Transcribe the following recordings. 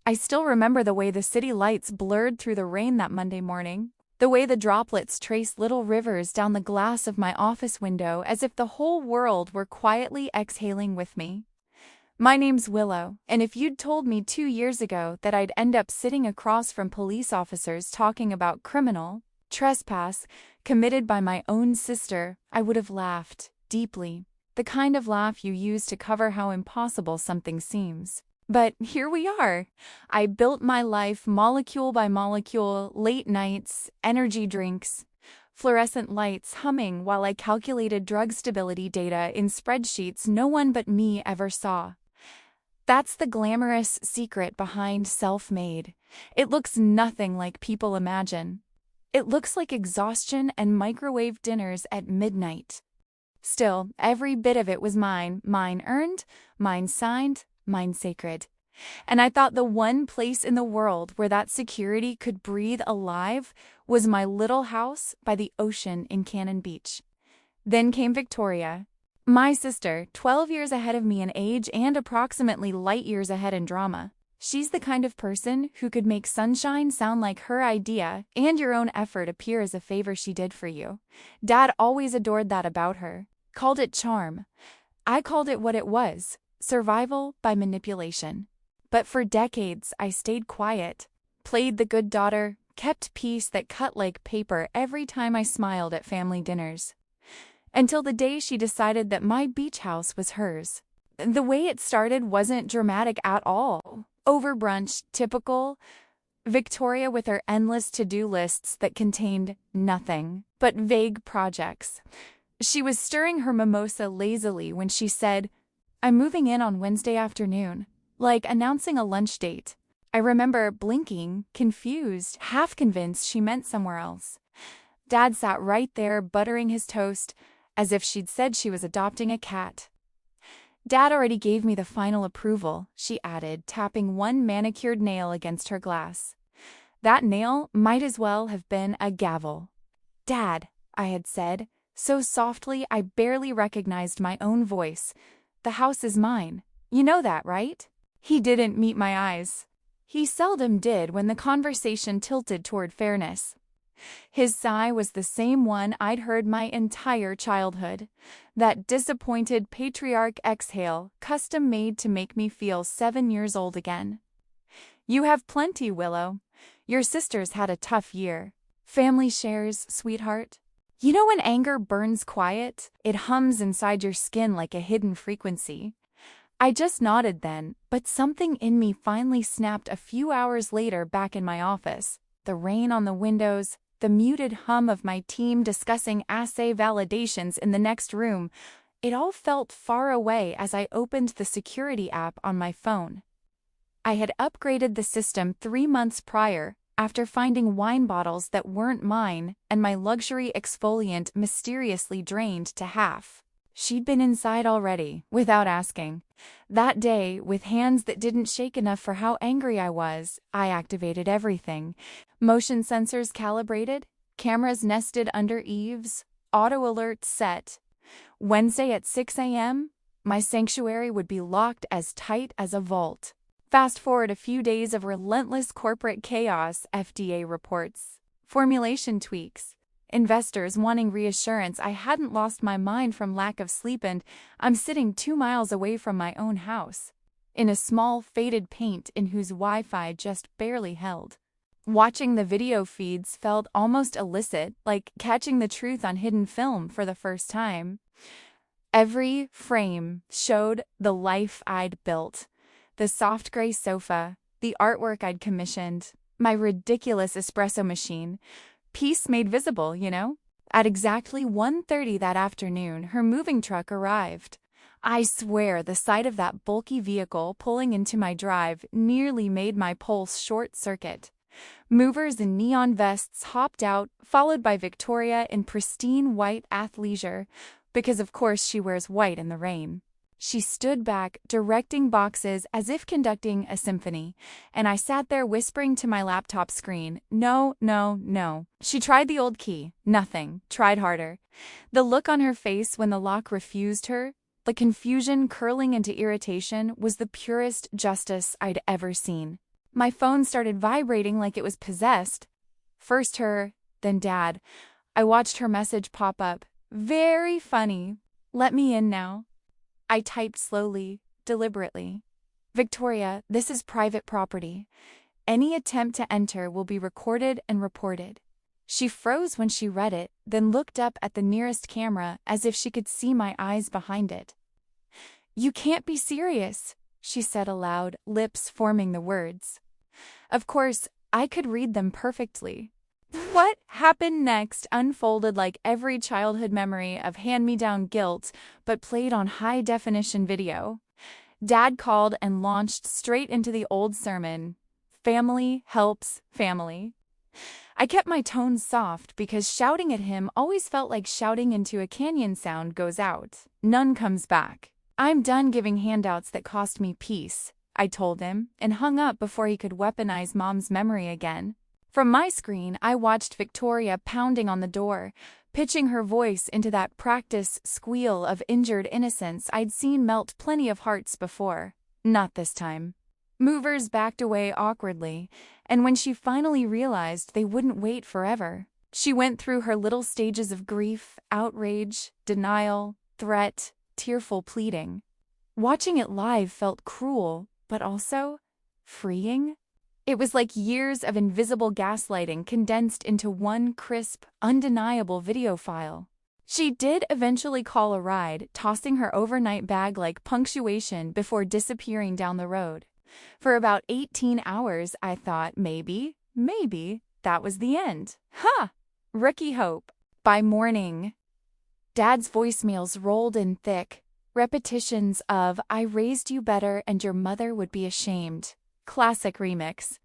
I still remember the way the city lights blurred through the rain that Monday morning, the way the droplets traced little rivers down the glass of my office window as if the whole world were quietly exhaling with me. My name's Willow, and if you'd told me 2 years ago that I'd end up sitting across from police officers talking about criminal trespass committed by my own sister, I would have laughed deeply, the kind of laugh you use to cover how impossible something seems. But here we are. I built my life molecule by molecule, late nights, energy drinks, fluorescent lights humming while I calculated drug stability data in spreadsheets no one but me ever saw. That's the glamorous secret behind self-made. It looks nothing like people imagine. It looks like exhaustion and microwave dinners at midnight. Still, every bit of it was mine earned, mine signed, mine sacred. And I thought the one place in the world where that security could breathe alive was my little house by the ocean in Cannon Beach. Then came Victoria, my sister, 12 years ahead of me in age and approximately light years ahead in drama. She's the kind of person who could make sunshine sound like her idea and your own effort appear as a favor she did for you. Dad always adored that about her, called it charm. I called it what it was, survival by manipulation. But for decades, I stayed quiet, played the good daughter, kept peace that cut like paper every time I smiled at family dinners. Until the day she decided that my beach house was hers. The way it started wasn't dramatic at all. Over brunch, typical. Victoria with her endless to-do lists that contained nothing but vague projects. She was stirring her mimosa lazily when she said, "I'm moving in on Wednesday afternoon," like announcing a lunch date. I remember blinking, confused, half convinced she meant somewhere else. Dad sat right there buttering his toast, as if she'd said she was adopting a cat. "Dad already gave me the final approval," she added, tapping one manicured nail against her glass. That nail might as well have been a gavel. "Dad," I had said, so softly I barely recognized my own voice, "the house is mine. You know that, right?" He didn't meet my eyes. He seldom did when the conversation tilted toward fairness. His sigh was the same one I'd heard my entire childhood, that disappointed patriarch exhale custom-made to make me feel 7 years old again. "You have plenty, Willow. Your sister's had a tough year. Family shares, sweetheart. You know when anger burns quiet, it hums inside your skin like a hidden frequency." I just nodded then, but something in me finally snapped a few hours later back in my office. The rain on the windows, the muted hum of my team discussing assay validations in the next room, it all felt far away as I opened the security app on my phone. I had upgraded the system 3 months prior, after finding wine bottles that weren't mine and my luxury exfoliant mysteriously drained to half. She'd been inside already, without asking. That day, with hands that didn't shake enough for how angry I was, I activated everything. Motion sensors calibrated, cameras nested under eaves, auto alerts set. Wednesday at 6 a.m., my sanctuary would be locked as tight as a vault. Fast forward a few days of relentless corporate chaos, FDA reports, formulation tweaks, investors wanting reassurance I hadn't lost my mind from lack of sleep, and I'm sitting 2 miles away from my own house, in a small faded paint in whose Wi-Fi just barely held. Watching the video feeds felt almost illicit, like catching the truth on hidden film for the first time. Every frame showed the life I'd built. The soft gray sofa, the artwork I'd commissioned, my ridiculous espresso machine. Peace made visible, you know? At exactly 1:30 that afternoon, her moving truck arrived. I swear the sight of that bulky vehicle pulling into my drive nearly made my pulse short-circuit. Movers in neon vests hopped out, followed by Victoria in pristine white athleisure, because of course she wears white in the rain. She stood back, directing boxes as if conducting a symphony, and I sat there whispering to my laptop screen, "No, no, no." She tried the old key. Nothing. Tried harder. The look on her face when the lock refused her, the confusion curling into irritation, was the purest justice I'd ever seen. My phone started vibrating like it was possessed. First her, then Dad. I watched her message pop up. Very funny. Let me in now. I typed slowly, deliberately. Victoria, this is private property. Any attempt to enter will be recorded and reported. She froze when she read it, then looked up at the nearest camera as if she could see my eyes behind it. You can't be serious, she said aloud, lips forming the words. Of course, I could read them perfectly. What happened next unfolded like every childhood memory of hand-me-down guilt, but played on high-definition video. Dad called and launched straight into the old sermon. Family helps family. I kept my tone soft because shouting at him always felt like shouting into a canyon sound goes out. None comes back. I'm done giving handouts that cost me peace, I told him, and hung up before he could weaponize Mom's memory again. From my screen, I watched Victoria pounding on the door, pitching her voice into that practice squeal of injured innocence I'd seen melt plenty of hearts before. Not this time. Movers backed away awkwardly, and when she finally realized they wouldn't wait forever, she went through her little stages of grief, outrage, denial, threat, tearful pleading. Watching it live felt cruel, but also freeing. It was like years of invisible gaslighting condensed into one crisp, undeniable video file. She did eventually call a ride, tossing her overnight bag like punctuation before disappearing down the road. For about 18 hours, I thought maybe that was the end. Ha! Rookie hope. By morning, Dad's voicemails rolled in thick, repetitions of "I raised you better and your mother would be ashamed." Classic remix.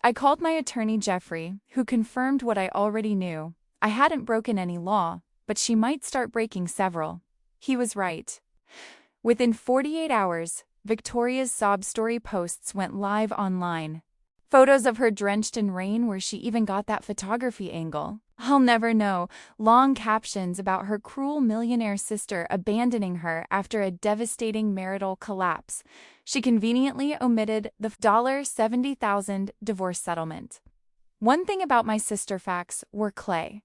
I called my attorney Jeffrey, who confirmed what I already knew. I hadn't broken any law, but she might start breaking several. He was right. Within 48 hours, Victoria's sob story posts went live online. Photos of her drenched in rain where she even got that photography angle. I'll never know. Long captions about her cruel millionaire sister abandoning her after a devastating marital collapse. She conveniently omitted the $70,000 divorce settlement. One thing about my sister facts were clay.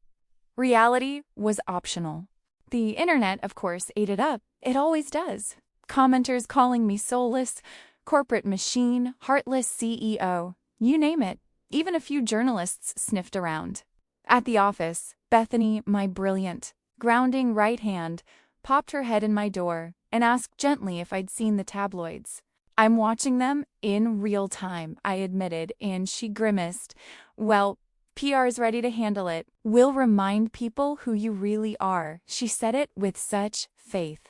Reality was optional. The internet, of course, ate it up. It always does. Commenters calling me soulless, corporate machine, heartless CEO. You name it. Even a few journalists sniffed around. At the office, Bethany, my brilliant, grounding right hand, popped her head in my door and asked gently if I'd seen the tabloids. I'm watching them in real time, I admitted, and she grimaced. Well, PR's ready to handle it. We'll remind people who you really are. She said it with such faith.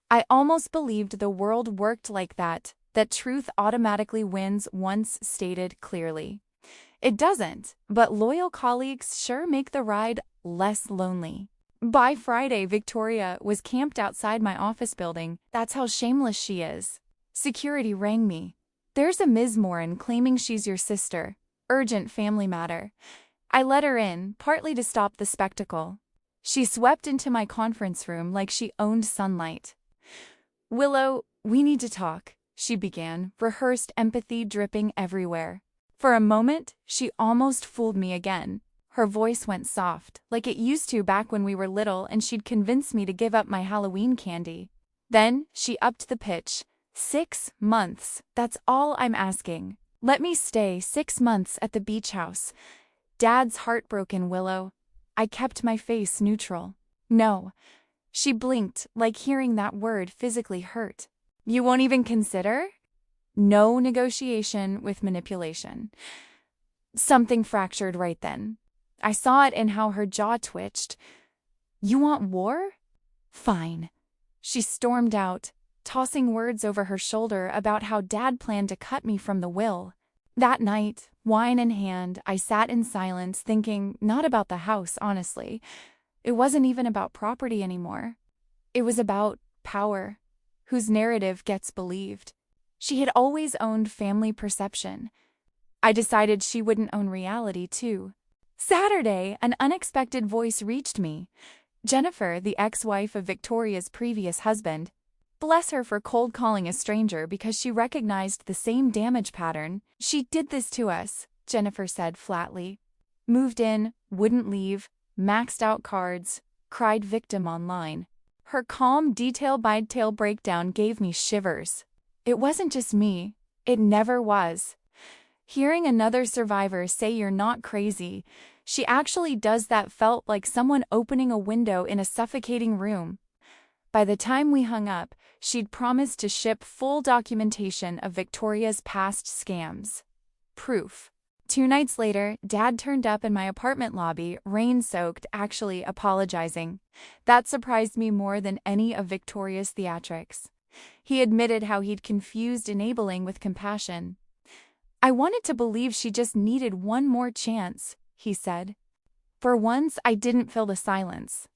I almost believed the world worked like that truth automatically wins once stated clearly. It doesn't, but loyal colleagues sure make the ride less lonely. By Friday, Victoria was camped outside my office building. That's how shameless she is. Security rang me. There's a Ms. Morin claiming she's your sister. Urgent family matter. I let her in, partly to stop the spectacle. She swept into my conference room like she owned sunlight. Willow, we need to talk, she began, rehearsed empathy dripping everywhere. For a moment, she almost fooled me again. Her voice went soft, like it used to back when we were little and she'd convince me to give up my Halloween candy. Then she upped the pitch. 6 months, that's all I'm asking. Let me stay 6 months at the beach house. Dad's heartbroken, Willow. I kept my face neutral. No. She blinked, like hearing that word physically hurt. You won't even consider? No negotiation with manipulation. Something fractured right then. I saw it in how her jaw twitched. You want war? Fine. She stormed out, tossing words over her shoulder about how Dad planned to cut me from the will. That night, wine in hand, I sat in silence thinking not about the house, honestly. It wasn't even about property anymore. It was about power, whose narrative gets believed. She had always owned family perception. I decided she wouldn't own reality, too. Saturday, an unexpected voice reached me. Jennifer, the ex-wife of Victoria's previous husband. Bless her for cold calling a stranger because she recognized the same damage pattern. She did this to us, Jennifer said flatly. Moved in, wouldn't leave, maxed out cards, cried victim online. Her calm, detail-by-detail breakdown gave me shivers. It wasn't just me. It never was. Hearing another survivor say you're not crazy, she actually does that felt like someone opening a window in a suffocating room. By the time we hung up, she'd promised to ship full documentation of Victoria's past scams. Proof. 2 nights later, Dad turned up in my apartment lobby, rain-soaked, actually apologizing. That surprised me more than any of Victoria's theatrics. He admitted how he'd confused enabling with compassion. I wanted to believe she just needed one more chance, he said. For once, I didn't fill the silence.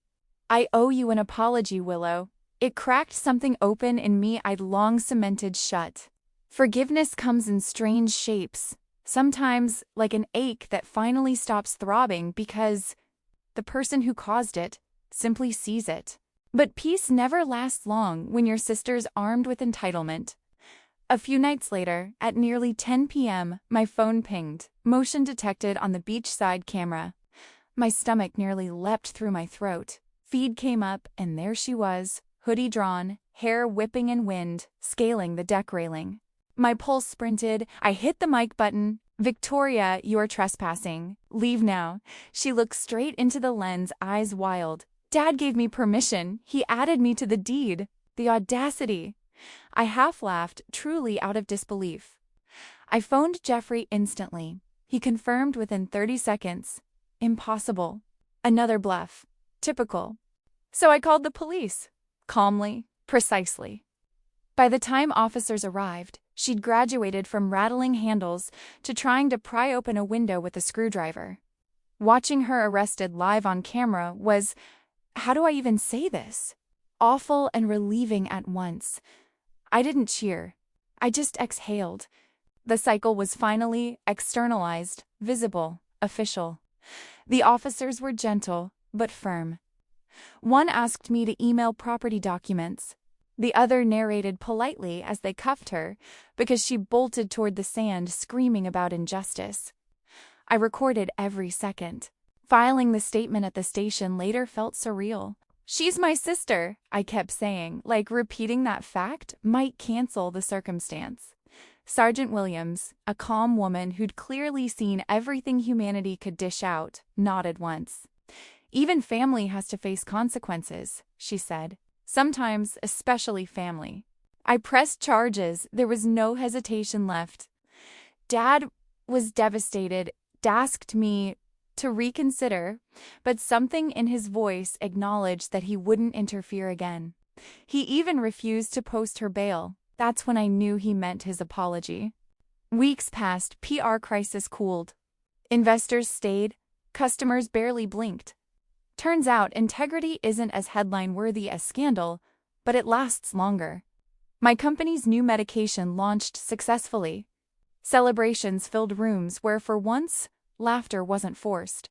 I owe you an apology, Willow. It cracked something open in me I'd long cemented shut. Forgiveness comes in strange shapes, sometimes like an ache that finally stops throbbing because the person who caused it simply sees it. But peace never lasts long when your sister's armed with entitlement. A few nights later, at nearly 10 p.m., my phone pinged, motion detected on the beachside camera. My stomach nearly leapt through my throat. Feed came up, and there she was, hoodie drawn, hair whipping in wind, scaling the deck railing. My pulse sprinted. I hit the mic button. Victoria, you're trespassing. Leave now. She looked straight into the lens, eyes wild. Dad gave me permission. He added me to the deed. The audacity. I half-laughed, truly out of disbelief. I phoned Jeffrey instantly. He confirmed within 30 seconds. Impossible. Another bluff. Typical. So I called the police. Calmly, precisely. By the time officers arrived, she'd graduated from rattling handles to trying to pry open a window with a screwdriver. Watching her arrested live on camera was, how do I even say this? Awful and relieving at once. I didn't cheer. I just exhaled. The cycle was finally externalized, visible, official. The officers were gentle, but firm. One asked me to email property documents. The other narrated politely as they cuffed her because she bolted toward the sand screaming about injustice. I recorded every second. Filing the statement at the station later felt surreal. She's my sister, I kept saying, like repeating that fact might cancel the circumstance. Sergeant Williams, a calm woman who'd clearly seen everything humanity could dish out, nodded once. Even family has to face consequences, she said. Sometimes, especially family. I pressed charges. There was no hesitation left. Dad was devastated, asked me to reconsider, but something in his voice acknowledged that he wouldn't interfere again. He even refused to post her bail. That's when I knew he meant his apology. Weeks passed, PR crisis cooled. Investors stayed, customers barely blinked. Turns out integrity isn't as headline-worthy as scandal, but it lasts longer. My company's new medication launched successfully. Celebrations filled rooms where for once, laughter wasn't forced.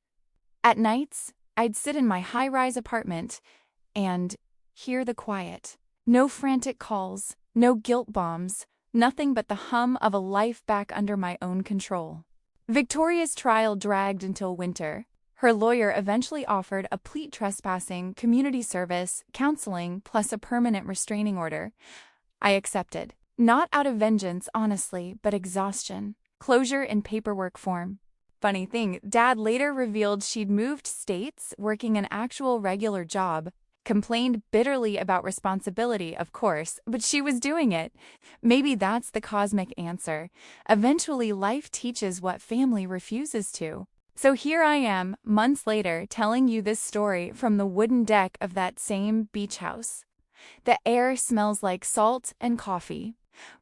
At nights, I'd sit in my high-rise apartment and hear the quiet. No frantic calls, no guilt bombs, nothing but the hum of a life back under my own control. Victoria's trial dragged until winter. Her lawyer eventually offered a plea trespassing, community service, counseling, plus a permanent restraining order. I accepted. Not out of vengeance, honestly, but exhaustion. Closure in paperwork form. Funny thing, Dad later revealed she'd moved states, working an actual regular job. Complained bitterly about responsibility, of course, but she was doing it. Maybe that's the cosmic answer. Eventually, life teaches what family refuses to. So here I am, months later, telling you this story from the wooden deck of that same beach house. The air smells like salt and coffee.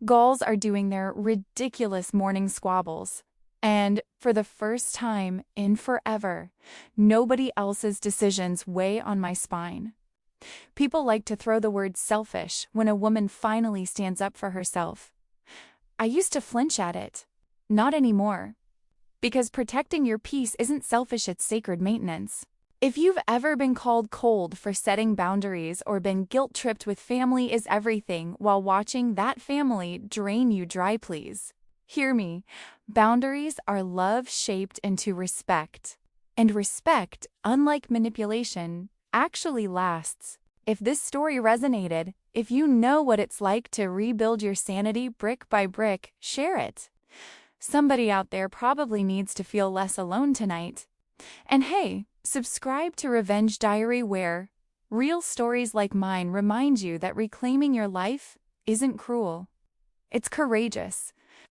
Gulls are doing their ridiculous morning squabbles. And, for the first time in forever, nobody else's decisions weigh on my spine. People like to throw the word selfish when a woman finally stands up for herself. I used to flinch at it. Not anymore. Because protecting your peace isn't selfish, it's sacred maintenance. If you've ever been called cold for setting boundaries or been guilt-tripped with family is everything while watching that family drain you dry, please hear me. Boundaries are love shaped into respect. And respect, unlike manipulation, actually lasts. If this story resonated, if you know what it's like to rebuild your sanity brick by brick, share it. Somebody out there probably needs to feel less alone tonight. And hey, subscribe to Revenge Diary, where real stories like mine remind you that reclaiming your life isn't cruel. It's courageous.